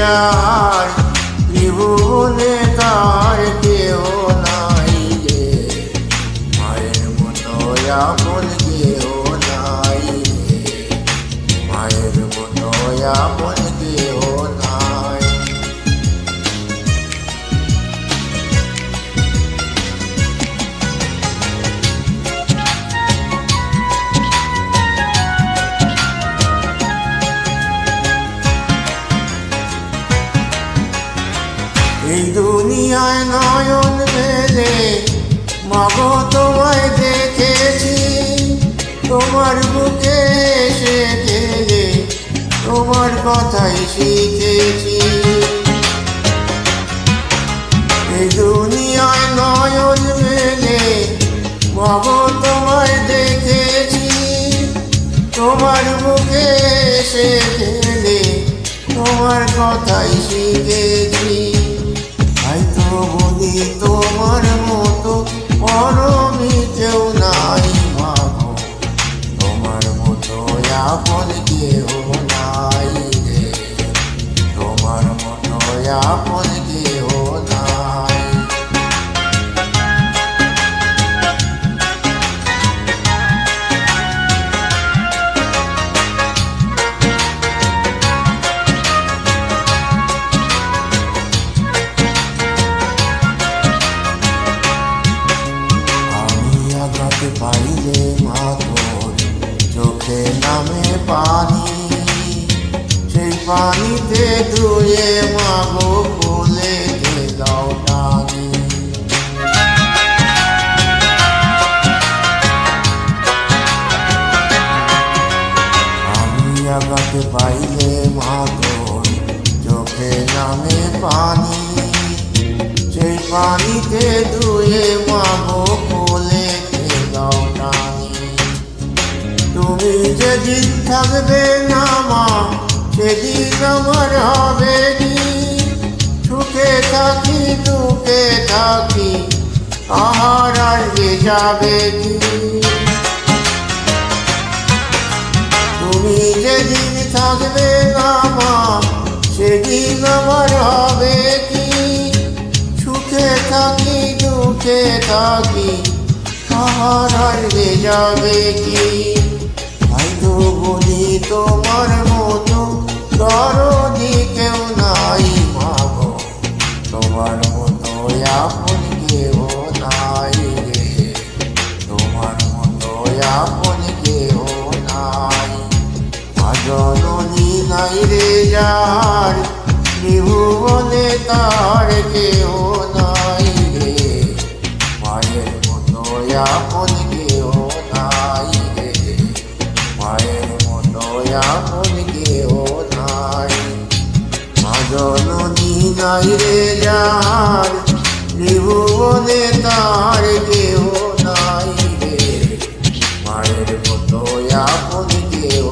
যার ত্রিভুবনে তার কেহ নাই রে, মায়ের মতো আপন কেহ নাই রে, মায়ের মতো আপন কেহ নাই। এই দুনিয়ায় নয়ন মেলে মাগো তোমায় দেখেছি, তোমার বুকে এসে গেলে তোমার কথাই শিখেছি। এই দুনিয়ায় নয়ন মেলে মাগো তোমায় দেখেছি, তোমার বুকে এসে গেলে তোমার কথাই শিখেছি। তাই তো বলি তোমার মতো পরমী কেউ নাই মাগো, তোমার মতো আপন কেউ নাই রে, তোমার মতো আপন কেউ নাই। পাইলে মা তোর চোখে নামে পানি, সেই পানিতে ধুয়ে মাগো কোলে দাও টানি। আমি আগাতে পাইলে মা তোর চোখে নামে পানি, সেই পানিতে ধুয়ে মাগো কোলে দাও টানি। তুমি যেদিন থাকবে না মা সেদিন আমার হবে কি, সুখে থাকি দুঃখে থাকি আহার আসবে যাবে কি। তুমি যেদিন থাকবে না মা সেদিন আমার হবে কি, সুখে থাকি দুঃখে থাকি আহার আসবে যাবে কি। তাই তো বলি তোমার মতো দরদি কেউ নাই মাগো, তোমার মতো আপন কেউ নাই রে, তোমার মতো আপন কেউ নাই। মা জননী নাই রে যার ত্রিভুবনে তার কেউ নাই রে, মায়ের মতো আপন কেউ নাই রে, মায়ের মতো আপন কেউ নাই। মা জননী নাই রে যার ত্রিভুবনে তার কেউ নাই রে, মায়ের মতো আপন কেউ